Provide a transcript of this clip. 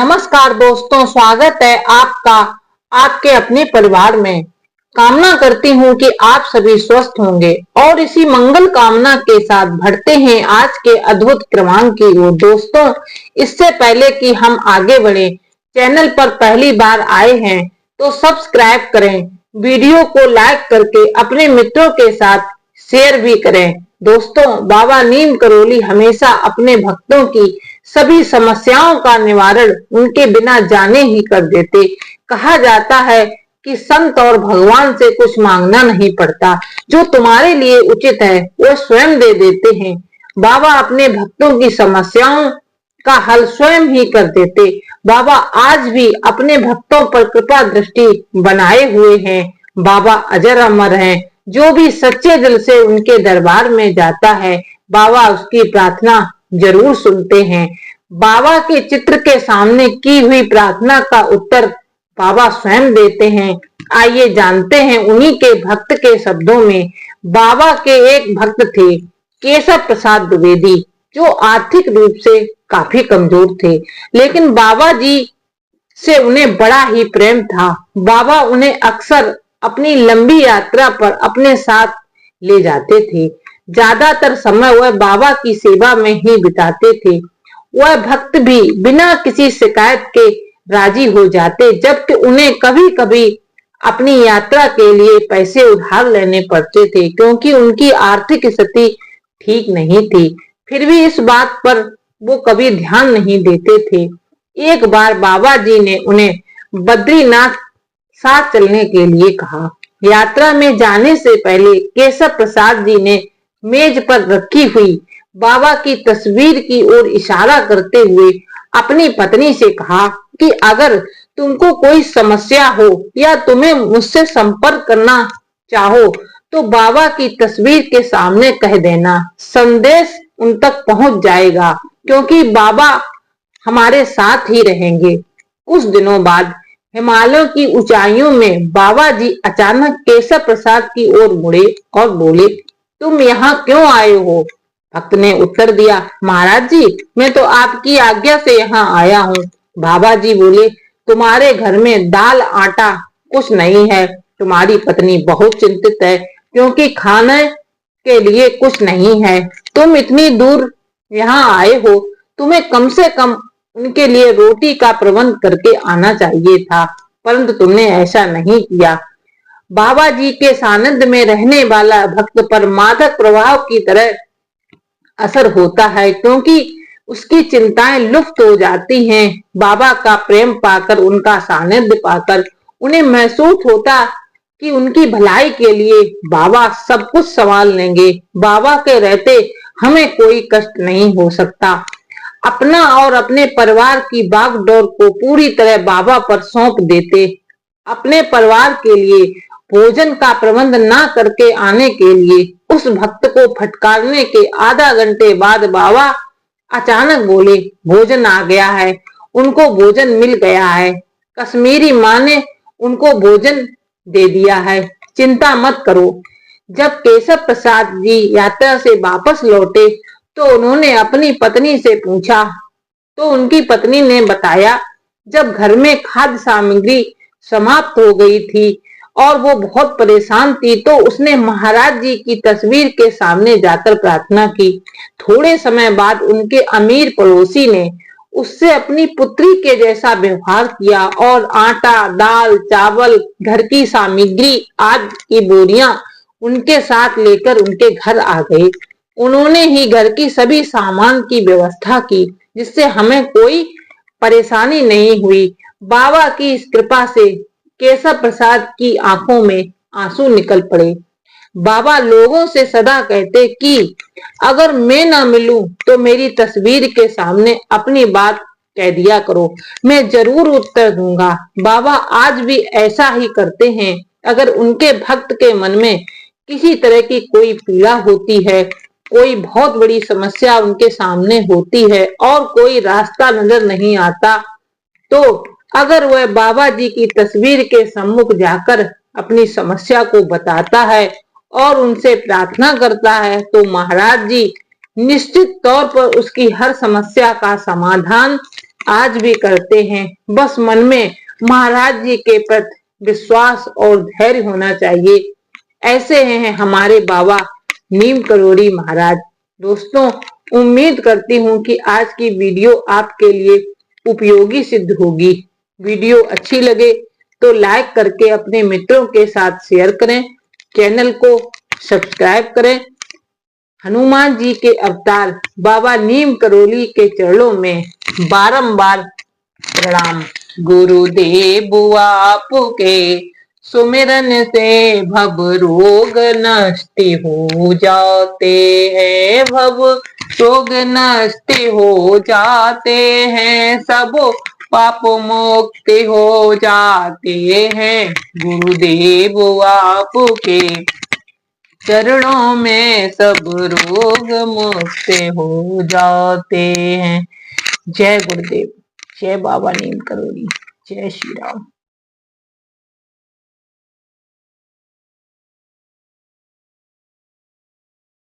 नमस्कार दोस्तों, स्वागत है आपका आपके अपने परिवार में। कामना करती हूँ कि आप सभी स्वस्थ होंगे और इसी मंगल कामना के साथ बढ़ते हैं आज के अद्भुत क्रमांक की ओर। दोस्तों, इससे पहले कि हम आगे बढ़े, चैनल पर पहली बार आए हैं तो सब्सक्राइब करें, वीडियो को लाइक करके अपने मित्रों के साथ शेयर भी करें। दोस्तों, बाबा नीम करोली हमेशा अपने भक्तों की सभी समस्याओं का निवारण उनके बिना जाने ही कर देते। कहा जाता है कि संत और भगवान से कुछ मांगना नहीं पड़ता, जो तुम्हारे लिए उचित है वो स्वयं दे देते हैं। बाबा अपने भक्तों की समस्याओं का हल स्वयं ही कर देते। बाबा आज भी अपने भक्तों पर कृपा दृष्टि बनाए हुए हैं। बाबा अजर अमर हैं। जो भी सच्चे दिल से उनके दरबार में जाता है, बाबा उसकी प्रार्थना जरूर सुनते हैं। बाबा के चित्र के सामने की हुई प्रार्थना का उत्तर बाबा स्वयं देते हैं। आइए जानते हैं उन्हीं के भक्त के शब्दों में। बाबा के एक भक्त थे, केशव प्रसाद द्विवेदी, जो आर्थिक रूप से काफी कमजोर थे, लेकिन बाबा जी से उन्हें बड़ा ही प्रेम था। बाबा उन्हें अक्सर अपनी लंबी यात्रा पर अपने साथ ले जाते थे। ज्यादातर समय वह बाबा की सेवा में ही बिताते थे। वह भक्त भी बिना किसी शिकायत के राजी हो जाते, जबकि उन्हें कभी कभी अपनी यात्रा के लिए पैसे उधार लेने पड़ते थे, क्योंकि उनकी आर्थिक स्थिति ठीक नहीं थी। फिर भी इस बात पर वो कभी ध्यान नहीं देते थे। एक बार बाबा जी ने उन्हें बद्रीनाथ साथ चलने के लिए कहा। यात्रा में जाने से पहले केशव प्रसाद जी ने मेज पर रखी हुई बाबा की तस्वीर की ओर इशारा करते हुए अपनी पत्नी से कहा कि अगर तुमको कोई समस्या हो या तुम्हें मुझसे संपर्क करना चाहो तो बाबा की तस्वीर के सामने कह देना, संदेश उन तक पहुंच जाएगा, क्योंकि बाबा हमारे साथ ही रहेंगे। कुछ दिनों बाद हिमालयों की ऊंचाइयों में बाबा जी अचानक केशव प्रसाद की ओर मुड़े और बोले, तुम यहाँ क्यों आए हो? भक्त ने उत्तर दिया, महाराज जी, मैं तो आपकी आज्ञा से यहाँ आया हूँ। बाबा जी बोले, तुम्हारे घर में दाल आटा कुछ नहीं है। तुम्हारी पत्नी बहुत चिंतित है, क्योंकि खाने के लिए कुछ नहीं है। तुम इतनी दूर यहाँ आए हो, तुम्हें कम से कम उनके लिए रोटी का प्रबंध करके आना चाहिए था, परंतु तुमने ऐसा नहीं किया। बाबा जी के सानिध्य में रहने वाला भक्त पर मादक प्रभाव की तरह असर होता है, क्योंकि उसकी चिंताएं लुप्त हो जाती हैं। बाबा का प्रेम पाकर, उनका सानिध्य पाकर उन्हें महसूस होता कि उनकी भलाई के लिए बाबा सब कुछ संभाल लेंगे। बाबा के रहते हमें कोई कष्ट नहीं हो सकता। अपना और अपने परिवार की बागडोर को पूरी तरह बाबा पर सौंप देते। अपने परिवार के लिए भोजन का प्रबंध ना करके आने के लिए उस भक्त को फटकारने के आधा घंटे बाद बाबा अचानक बोले, भोजन आ गया है। उनको भोजन मिल गया है। कश्मीरी माँ ने उनको भोजन दे दिया है, चिंता मत करो। जब केशव प्रसाद जी यात्रा से वापस लौटे तो उन्होंने अपनी पत्नी से पूछा, तो उनकी पत्नी ने बताया, जब घर में खाद्य सामग्री समाप्त हो गई थी और वो बहुत परेशान थी, तो उसने महाराज जी की तस्वीर के सामने जाकर प्रार्थना की। थोड़े समय बाद उनके अमीर पड़ोसी ने उससे अपनी पुत्री के जैसा व्यवहार किया और आटा, दाल, चावल, घर की सामग्री आदि की बोरियां उनके साथ लेकर उनके घर आ गए। उन्होंने ही घर की सभी सामान की व्यवस्था की, जिससे हमें कोई परेशानी नहीं हुई। बाबा की इस कृपा से केशव प्रसाद की आंखों में आंसू निकल पड़े। बाबा लोगों से सदा कहते कि अगर मैं ना मिलूं तो मेरी तस्वीर के सामने अपनी बात कह दिया करो, मैं जरूर उत्तर दूंगा। बाबा आज भी ऐसा ही करते हैं। अगर उनके भक्त के मन में किसी तरह की कोई पीड़ा होती है, कोई बहुत बड़ी समस्या उनके सामने होती है और कोई रास्ता नजर नहीं आता, तो अगर वह बाबा जी की तस्वीर के सम्मुख जाकर अपनी समस्या को बताता है और उनसे प्रार्थना करता है, तो महाराज जी निश्चित तौर पर उसकी हर समस्या का समाधान आज भी करते हैं। बस मन में महाराज जी के प्रति विश्वास और धैर्य होना चाहिए। ऐसे हैं हमारे बाबा नीम करोड़ी महाराज। दोस्तों, उम्मीद करती हूँ कि आज की वीडियो आपके लिए उपयोगी सिद्ध होगी। वीडियो अच्छी लगे तो लाइक करके अपने मित्रों के साथ शेयर करें। चैनल को सब्सक्राइब करें। हनुमान जी के अवतार बाबा नीम करोली के चरणों में बारंबार प्रणाम। गुरुदेव आपके सुमिरन से भव रोग नष्ट हो जाते हैं, भव रोग नष्ट हो जाते हैं, सब पाप मुक्त हो जाते हैं। गुरुदेव आपके चरणों में सब रोग मुक्त हो जाते हैं। जय गुरुदेव, जय बाबा नीम करोली, जय श्री राम।